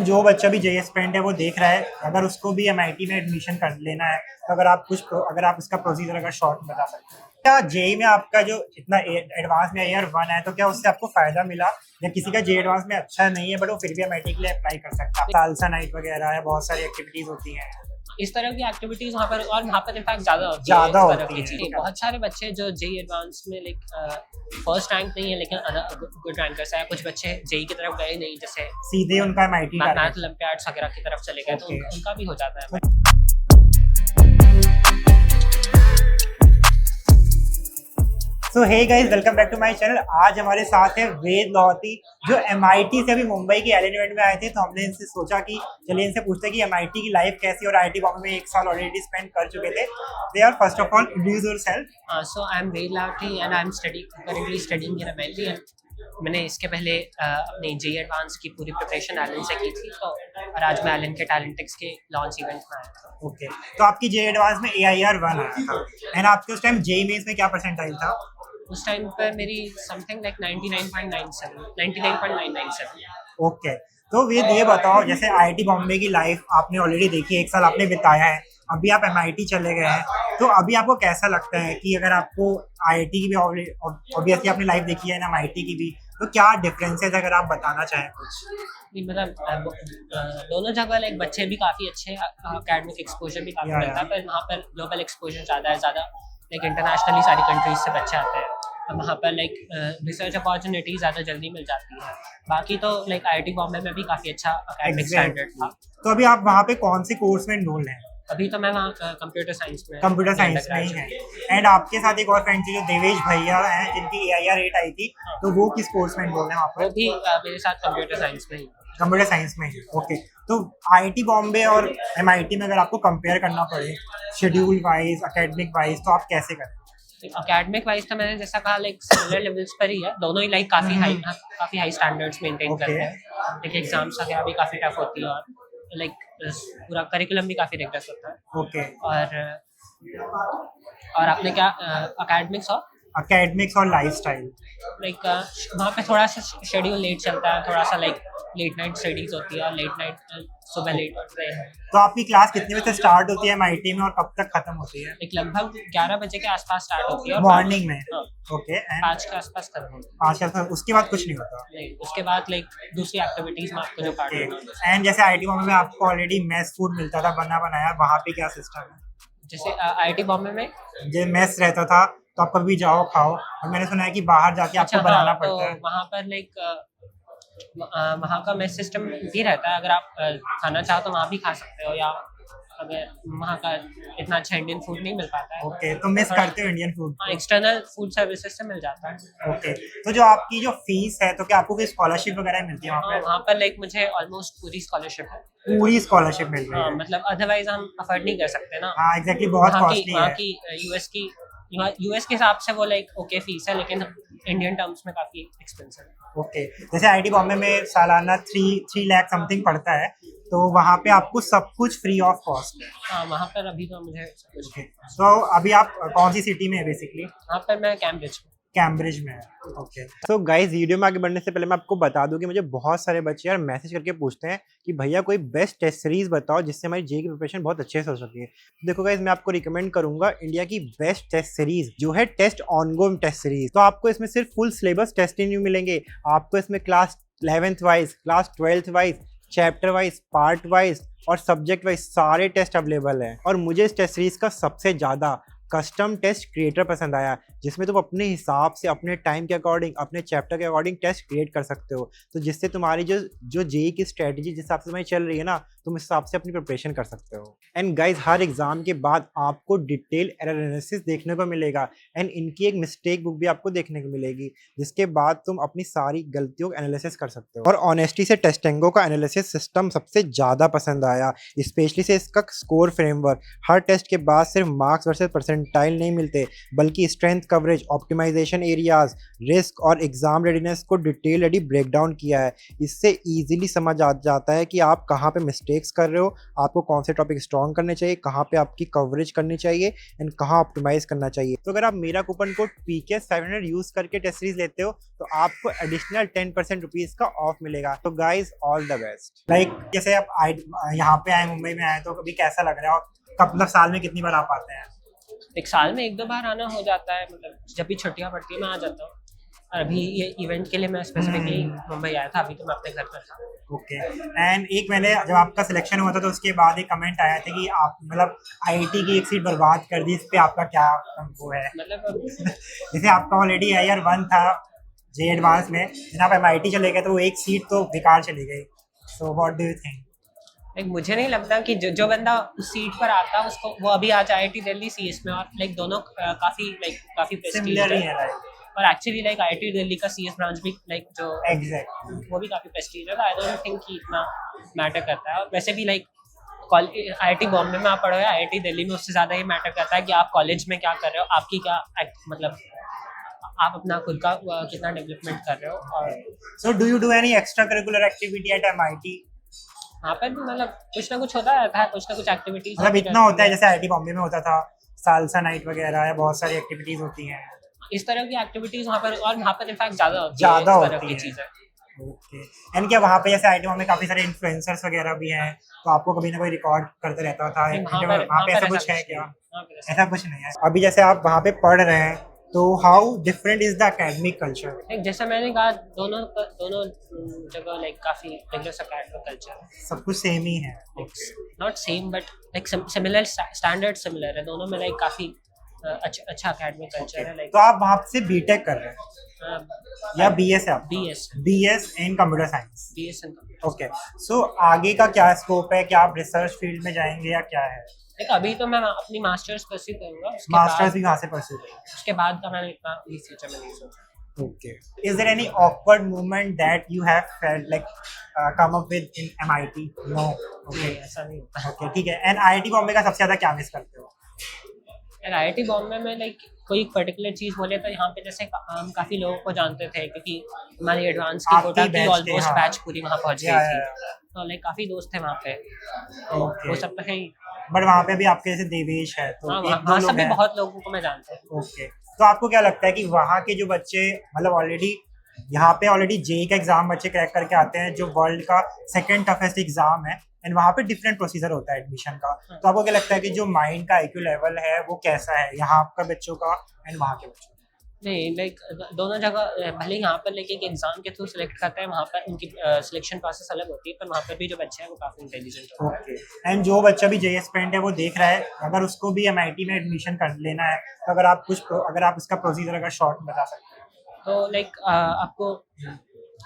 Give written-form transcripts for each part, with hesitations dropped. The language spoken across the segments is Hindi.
एंड जो बच्चा भी जेईई एस्पिरेंट है वो देख रहा है, अगर उसको भी एमआईटी में एडमिशन कर लेना है तो अगर आप इसका प्रोसीजर अगर शॉर्ट में बता सकते हैं, क्या जेईई में आपका जो इतना एडवांस में ईयर 1 है तो क्या उससे आपको फायदा मिला, या किसी का जेईई एडवांस में अच्छा नहीं है बट वो फिर भी एमआईटी के लिए अप्लाई कर सकता है? सालसा नाइट वगैरह है, बहुत सारी एक्टिविटीज होती हैं इस तरह की एक्टिविटीज वहाँ पर, और वहाँ पर इनफैक्ट ज़्यादा होती है। बहुत सारे बच्चे जो जेईई एडवांस में फर्स्ट रैंक नहीं है लेकिन गुड रैंकर्स है, कुछ बच्चे जेईई की तरफ गए नहीं, जैसे सीधे उनका एमआईटी मैथ ओलंपियाड्स वगैरह की तरफ चले गए, तो उनका भी हो जाता है। So hey guys, welcome back to my channel. आज हमारे साथ है वेद लोहती, जो एमआईटी से अभी मुंबई की एलन इवेंट में आए थे। तो हमने इनसे सोचा कि चलिए इनसे पूछते हैं कि एमआईटी की लाइफ कैसी, और आईआईटी बॉम्बे में 1 साल ऑलरेडी स्पेंड कर चुके थे। They are first of all introduce yourself. So I am Ved Lohati and I am currently studying in MIT. मैंने इसके पहले अपनी जेईई एडवांस की पूरी प्रिपरेशन एलन से की थी, तो और आज मैं एलन के टैलेंटिक्स के लॉन्च इवेंट में आया था। ओके, तो आपकी जेईई एडवांस में AIR 1 आया था, एंड आपके उस टाइम जेईई मेंस में क्या परसेंटाइल था? उस टाइम पर मेरी समथिंग लाइक 99.997। ओके, तो ये बताओ, जैसे आईआईटी बॉम्बे की लाइफ आपने ऑलरेडी देखी, 1 साल आपने बिताया है, अभी आप एमआईटी चले गए हैं, तो अभी आपको कैसा लगता है कि अगर आपको आईआईटी की भी ऑब्वियसली आपने लाइफ देखी है ना, एमआईटी की भी, तो क्या डिफरेंसेस अगर आप बताना चाहें कुछ? मतलब दोनों जगह लाइक बच्चे भी काफ़ी अच्छे, एकेडमिक एक्सपोजर भी काफ़ी मिलता है, पर वहाँ पर ग्लोबल एक्सपोजर ज़्यादा लाइक इंटरनेशनली सारी कंट्रीज से बच्चे आते हैं। वहाँ पर लाइक रिसर्च अपॉर्चुनिटी ज़्यादा जल्दी मिल जाती है। बाकी तो लाइक आईआईटी बॉम्बे में भी काफ़ी अच्छा एकेडमिक स्टैंडर्ड था। तो अभी आप वहाँ पे कौन से कोर्स में एनरोल हैं? अभी तो मैं वहाँ कंप्यूटर साइंस में ही है। एंड आपके साथ एक और फ्रेंड थी जो देवेश भैया हैं, जिनकी AIR 8 आई थी, तो वो किस कोर्स में एनरोल है वहाँ पर? वो भी मेरे साथ कंप्यूटर साइंस में ही। कंप्यूटर साइंस में ही। ओके, तो आईआईटी बॉम्बे और एमआईटी में अगर आपको कंपेयर करना पड़े शेड्यूल वाइज, एकेडमिक वाइज, तो आप कैसे करें? एकेडमिक वाइज तो मैंने जैसा कहा लाइक सिमिलर लेवल्स पर ही है, दोनों ही लाइक काफ़ी हाई स्टैंडर्ड्स मेंटेन करते हैं। लाइक एग्जाम्स वगैरह भी काफ़ी टफ होती है, और लाइक पूरा करिकुलम भी काफ़ी रिगरस होता है। ओके, और आपने क्या एकेडमिक्स और लाइफस्टाइल, लाइक वहाँ पे थोड़ा सा शेड्यूल लेट चलता है, थोड़ा सा लाइक लेट नाइट स्टडीज होती है, और लेट नाइट सुबह लेट उठते हैं। तो आपकी क्लास कितने बजे से स्टार्ट होती है एमआईटी में और कब तक खत्म होती है? एक लगभग 11 बजे के आसपास स्टार्ट होती है, मॉर्निंग में। ओके, 5 के आसपास खत्म होती है। 5 के आसपास, उसके बाद कुछ नहीं होता? नहीं, उसके बाद लाइक दूसरी एक्टिविटीज में आपको जो पार्ट लेना होता है। एंड जैसे आईआईटी बॉम्बे में आपको ऑलरेडी मेस फूड मिलता था बना बनाया, वहाँ पे क्या सिस्टम है? जैसे आईआईटी बॉम्बे में जो मेस रहता था तो आप कभी जाओ खाओ, और मैंने सुना है कि बाहर जाके आपको बनाना पड़ता है। वहाँ पर लाइक वहाँ का मेस सिस्टम भी रहता है, अगर आप खाना चाहो तो वहाँ भी खा सकते हो, या अगर वहाँ का इतना अच्छा इंडियन फूड नहीं मिल पाता है। ओके, तो मिस करते हो इंडियन फूड? हाँ, एक्सटर्नल फूड सर्विसेज से मिल जाता है। ओके, तो जो आपकी जो फीस है, तो क्या आपको कोई स्कॉलरशिप वगैरह मिलती है वहाँ पे? वहाँ पर लाइक मुझे ऑलमोस्ट पूरी स्कॉलरशिप है। पूरी स्कॉलरशिप मिल रही है? मतलब अदरवाइज हम अफोर्ड नहीं कर सकते ना। हाँ एग्जैक्टली, बहुत कॉस्टली है। वहाँ की यूएस के हिसाब से वो लाइक ओके फीस है, लेकिन इंडियन टर्म्स में काफ़ी एक्सपेंसिव है। ओके, जैसे आईआईटी बॉम्बे में सालाना 3 लाख समथिंग पड़ता है, तो वहाँ पे आपको सब कुछ फ्री ऑफ कॉस्ट है? हाँ, वहाँ पर अभी तो मुझे सब कुछ। तो अभी आप कौन सी सिटी में है बेसिकली? वहाँ पर मैं कैम्ब्रिज में है। ओके, तो गाइस, वीडियो में आगे बढ़ने से पहले मैं आपको बता दूं कि मुझे बहुत सारे बच्चे यार मैसेज करके पूछते हैं कि भैया कोई बेस्ट टेस्ट सीरीज बताओ जिससे हमारी जेईई की प्रिपरेशन बहुत अच्छे से हो सके। देखो गाइस, मैं आपको रिकमेंड करूंगा इंडिया की बेस्ट टेस्ट सीरीज जो है टेस्ट ऑनगोइंग टेस्ट सीरीज। तो आपको इसमें सिर्फ फुल सिलेबस टेस्ट ही नहीं मिलेंगे, आपको इसमें class 11th wise, class 12th wise, chapter wise, part wise और सब्जेक्ट वाइज सारे टेस्ट अवेलेबल हैं। और मुझे इस टेस्ट सीरीज का सबसे ज़्यादा कस्टम टेस्ट क्रिएटर पसंद आया, जिसमें तुम अपने हिसाब से अपने टाइम के अकॉर्डिंग, अपने चैप्टर के अकॉर्डिंग टेस्ट क्रिएट कर सकते हो। तो जिससे तुम्हारी जो जेईई की स्ट्रेटजी जिस हिसाब से तुम्हारी चल रही है ना, तुम इस हिसाब से अपनी प्रिपरेशन कर सकते हो। एंड गाइज, हर एग्जाम के बाद आपको डिटेल एरर एनालिसिस देखने को मिलेगा, एंड इनकी एक मिस्टेक बुक भी आपको देखने को मिलेगी, जिसके बाद तुम अपनी सारी गलतियों का एनालिसिस कर सकते हो। और ऑनेस्टी से टेस्टिंगो का एनालिसिस सिस्टम सबसे ज़्यादा पसंद आया, स्पेशली से इसका स्कोर फ्रेमवर्क। हर टेस्ट के बाद सिर्फ मार्क्स वर्सेस परसेंट परसेंटाइल नहीं मिलते, बल्कि strength coverage, optimization areas, risk और एग्जाम रेडीनेस को डिटेल ब्रेक डाउन किया है। इससे ईजिली समझ आ जाता है कि आप कहाँ पे मिस्टेक्स कर रहे हो, आपको कौन से टॉपिक स्ट्रॉन्ग करने चाहिए, कहाँ पे आपकी कवरेज करनी चाहिए एंड कहाँ ऑप्टिमाइज करना चाहिए। तो अगर आप मेरा कूपन कोड PK700 यूज करके टेस्ट सीरीज लेते हो तो आपको एडिशनल 10% रुपीज का ऑफ मिलेगा। तो guys all the best. Like जैसे आप यहाँ पे आए, मुंबई में आए, तो कभी कैसा लग रहा है और कब मतलब साल में कितनी बार आप आते हैं? एक साल में 1-2 बार आना हो जाता है, मतलब जब भी छुट्टियाँ पड़ती है मैं आ जाता हूँ। और अभी ये इवेंट के लिए मैं स्पेसिफिकली मुंबई आया था, अभी तो मैं अपने घर पर था। ओके। एंड एक मैंने जब आपका सिलेक्शन हुआ था तो उसके बाद एक कमेंट आया था कि आप मतलब IIT की एक सीट बर्बाद कर दी, इस पे आपका क्या वो है? मतलब जैसे आपका ऑलरेडी ईयर 1 था जे एडवांस में, जब आप MIT चले गए तो वो एक सीट तो बेकार चली गई। So what do you think? Like मुझे नहीं लगता कि जो बंदा उस सीट पर आता है उसको वो अभी आज IIT दिल्ली CS में, और लाइक दोनों काफी प्रेस्टीज सिमिलर ही है, राइट? और एक्चुअली लाइक IIT दिल्ली का CS ब्रांच भी लाइक जो एग्जैक्टली वो भी काफी प्रेस्टीज है। आई डोंट थिंक कि इतना मैटर करता है। और वैसे भी लाइक IIT बॉम्बे में आप पढ़ो या IIT दिल्ली में, उससे ज्यादा ये मैटर करता है कि आप कॉलेज में क्या कर रहे हो, आपकी क्या मतलब आप अपना खुद का कितना डेवलपमेंट कर रहे हो। और so do you do any extra curricular activity at MIT? यहाँ पर भी मतलब कुछ ना कुछ होता रहता है, कुछ ना कुछ एक्टिविटीज मतलब इतना होता है जैसे IIT बॉम्बे में होता था, सालसा नाइट वगैरह या बहुत सारी एक्टिविटीज होती हैं इस तरह की एक्टिविटीज वहाँ पर, और वहाँ पर इनफैक्ट ज्यादा होती ज़्यादा है इस तरह होती की है। चीजें। ओके। एंड क्या वहाँ पे जैसे IIT बॉम्बे में काफी सारे इन्फ्लुएंसर्स वगैरह भी हैं, तो आपको कभी ना कोई रिकॉर्ड करते रहता था? वहाँ पे ऐसा कुछ है क्या? ऐसा कुछ नहीं है। अभी जैसे आप वहाँ पे पढ़ रहे हैं तो how different is the academic culture? Like जैसा मैंने कहा, दोनों जगह लाइक काफी रिगरस एकेडमिक कल्चर है। सब कुछ सेम ही है? Not same but like similar, standard similar है दोनों में। लाइक काफी अच्छा एकेडमिक कल्चर है। लाइक तो आप वहाँ से बीटेक कर रहे हैं या BS है? आप BS in computer science. BS okay. So आगे का क्या स्कोप है? क्या आप रिसर्च फील्ड में जाएंगे या क्या है? लाइक अभी तो मैं अपनी मास्टर्स परस्यू करूंगा, मास्टर्स भी वहाँ से परस्यू करेंगे? उसके बाद का मैंने इतना फ्यूचर में नहीं सोचा। Okay. Is there any awkward moment that you have felt like come up with in MIT? No. नहीं, ऐसा नहीं होता। Okay, ठीक है। And IIT बॉम्बे का सबसे ज्यादा क्या मिस करते हो? यार IIT बॉम्बे में लाइक कोई पर्टिकुलर चीज बोले तो यहाँ पे जैसे हम काफी लोगों को जानते थे, क्योंकि हमारी एडवांस की आपकी कोटा की batch थे, ऑलमोस्ट हाँ। बैच पूरी वहाँ पहुँच Yeah, गई yeah, थी। तो लाइक काफी दोस्त थे वहाँ पे, Okay. वो सब तो है ही। बट वहाँ पे भी आपके जैसे देवेश है, तो हाँ, एक वहाँ दो लोग सब भी हैं। बहुत लोगों को मैं जानता हूँ। ओके। तो आपको क्या लगता है कि वहाँ के जो बच्चे मतलब ऑलरेडी यहाँ पे ऑलरेडी JEE का एग्जाम बच्चे क्रैक करके आते हैं, जो वर्ल्ड का सेकंड टफेस्ट एग्जाम है, एंड वहाँ पे डिफरेंट प्रोसीजर होता है एडमिशन का, तो आपको क्या लगता है कि जो माइंड का IQ लेवल है वो कैसा है यहाँ का बच्चों का एंड वहाँ के बच्चों का? नहीं, लाइक दोनों जगह भले यहाँ पर लेके एक एग्जाम के थ्रू सिलेक्ट करते हैं, वहाँ पर उनकी सिलेक्शन प्रोसेस अलग होती है, पर वहाँ पर भी जो बच्चे हैं वो काफ़ी इंटेलिजेंट होते हैं। ओके। एंड जो बच्चा भी JEE एस्पिरेंट है वो देख रहा है, अगर उसको भी MIT में एडमिशन कर लेना है, तो अगर आप इसका प्रोसीजर अगर शॉर्ट में बता सकते हैं तो लाइक आपको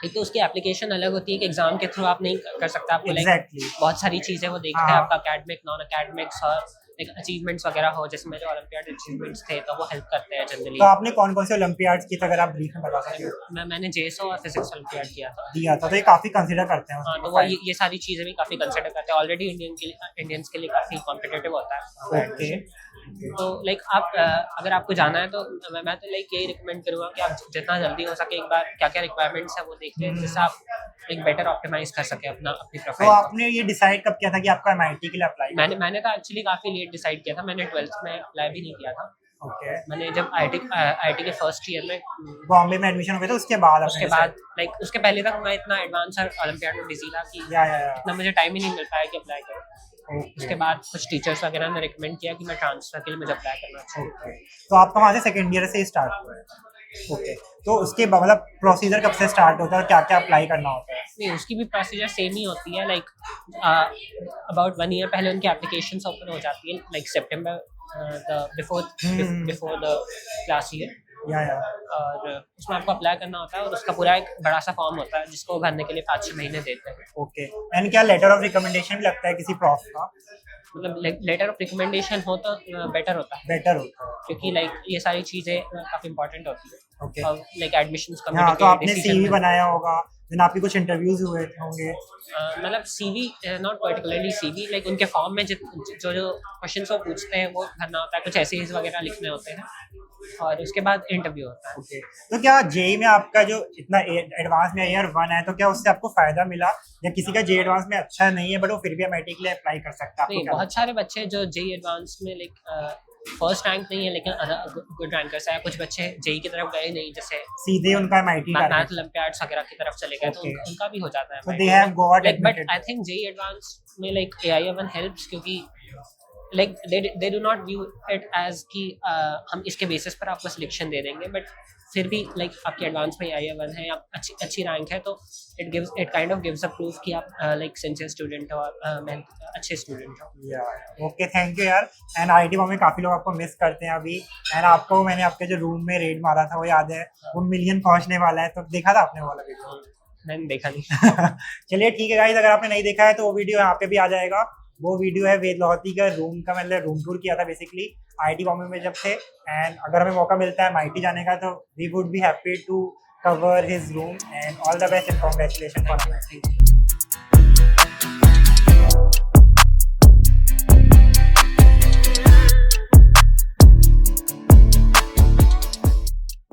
एक तो उसकी एप्लीकेशन अलग होती है कि एग्जाम के थ्रू आप नहीं कर सकते। आपको लाइक एग्जैक्टली। बहुत सारी चीज़ें वो देखते हैं, हाँ। आपका अकेडमिक, नॉन अकेडमिक्स और लाइक अचीवमेंट्स वगैरह हो, जैसे मेरे ओलंपियाड अचीवमेंट्स थे तो वो हेल्प करते हैं जनरली। तो आपने कौन कौन से ओलंपियाड्स की, तो अगर आप ब्रीफ में बता सकते हो? मैंने JSO और फिजिक्स ओलंपियाड किया था। दिया था, तो ये काफी कंसीडर करते हैं हाँ, उसको, तो वो ये सारी चीज़ें भी काफ़ी कंसिडर करते हैं। ऑलरेडी इंडियंस के लिए काफ़ी कॉम्पिटिटिव होता है। ओके। तो लाइक आप अगर आपको जाना है तो मैं तो लाइक यही रिकमेंड करूँगा कि आप जितना जल्दी हो सके एक बार क्या क्या रिक्वायरमेंट्स है वो देखते हैं, जिससे आप एक बेटर ऑप्टिमाइज कर सके अपनी तो प्रोफाइल। आपने ये डिसाइड कब किया था कि आपका MIT के लिए अप्लाई? मैंने तो एक्चुअली काफ़ी लेट डिसाइड किया था। मैंने 12th में अप्लाई भी नहीं किया था। ओके। मैंने जब IIT के फर्स्ट ईयर में, बॉम्बे में एडमिशन हो गया था, उसके बाद आपने लाइक उसके पहले तक मैं इतना एडवांस और ओलंपियाड में बिजी था कि या इतना मुझे टाइम ही नहीं मिल पाया कि अप्लाई करूँ। उसके बाद कुछ टीचर्स वगैरह ने रिकमेंड किया कि मैं ट्रांसफर के लिए मुझे अप्लाई करना चाहिए। ओके। तो आपका वहाँ से सेकेंड ईयर से ही स्टार्ट हुआ है? ओके। तो उसके बाद मतलब प्रोसीजर कब से स्टार्ट होता है और क्या क्या अप्लाई करना होता है? नहीं, उसकी भी प्रोसीजर सेम ही होती है। लाइक अबाउट 1 ईयर पहले उनकी एप्लीकेशंस ओपन हो जाती है, like September before the class year, या और उसमें आपको अप्लाई करना होता है और उसका पूरा एक बड़ा सा फॉर्म होता है जिसको भरने के लिए 5-6 महीने देते हैं। ओके। एंड क्या लेटर ऑफ रिकमेंडेशन भी लगता है किसी प्रॉफ का? मतलब लेटर ऑफ रिकमेंडेशन हो तो बेटर होता है, बेटर होता है, क्योंकि लाइक ये सारी चीज़ें काफ़ी इंपॉर्टेंट होती है। ओके। और लाइक एडमिशंस हाँ, तो आपने CV बनाया होगा, देन आपके कुछ इंटरव्यूज हुए होंगे। मतलब CV, not particularly CV, like उनके फॉर्म में जो क्वेश्चन वो पूछते हैं वो भरना होता है, कुछ एसेज वगैरह लिखने होते हैं और उसके बाद इंटरव्यू होता है। ओके, तो क्या जेई में आपका जो इतना एडवांस में ईयर 1 है, तो क्या उससे आपको फायदा मिला, या किसी का जेई एडवांस में अच्छा नहीं है बट वो फिर भी एमआईटी के लिए अप्लाई कर सकता है? नहीं, बहुत सारे बच्चे जो जेई एडवांस में लाइक फर्स्ट रैंक नहीं है लेकिन गुड रैंकर्स है। कुछ बच्चे जेई की तरफ गए नहीं, जैसे सीधे उनका एमआईटी का मैथ ओलंपियाड्स वगैरह की तरफ चले गए, तो Okay. उनका भी हो जाता है। So they have got like but admitted. I think JEE advance में लाइक AIA1 हेल्प्स, क्योंकि like they do not view it as कि हम इसके बेसिस पर आपको सिलेक्शन दे देंगे, बट फिर भी लाइक आपके एडवांस में AIA1 है या अच्छी रैंक है, तो it kind of gives a proof कि आप लाइक सिंसियर स्टूडेंट हो और अच्छे स्टूडेंट हो। ओके, थैंक यू यार। एंड आईटी बॉम्बे में काफी लोग आपको मिस करते हैं अभी। एंड आपको मैंने आपके जो रूम में रेड मारा था वो याद है, वो मिलियन पहुंचने वाला है, तो देखा था आपने वो वाला वीडियो? मैंने देखा नहीं। चलिए ठीक है गाइस, अगर आपने नहीं देखा है तो वो वीडियो यहाँ पे भी आ जाएगा। वो वीडियो है वेद लोहती का रूम का, मतलब रूम टूर किया था बेसिकली आईटी बॉम्बे में जब थे। एंड अगर हमें मौका मिलता है MIT जाने का तो we would be happy to cover his room. And all the best and congratulation for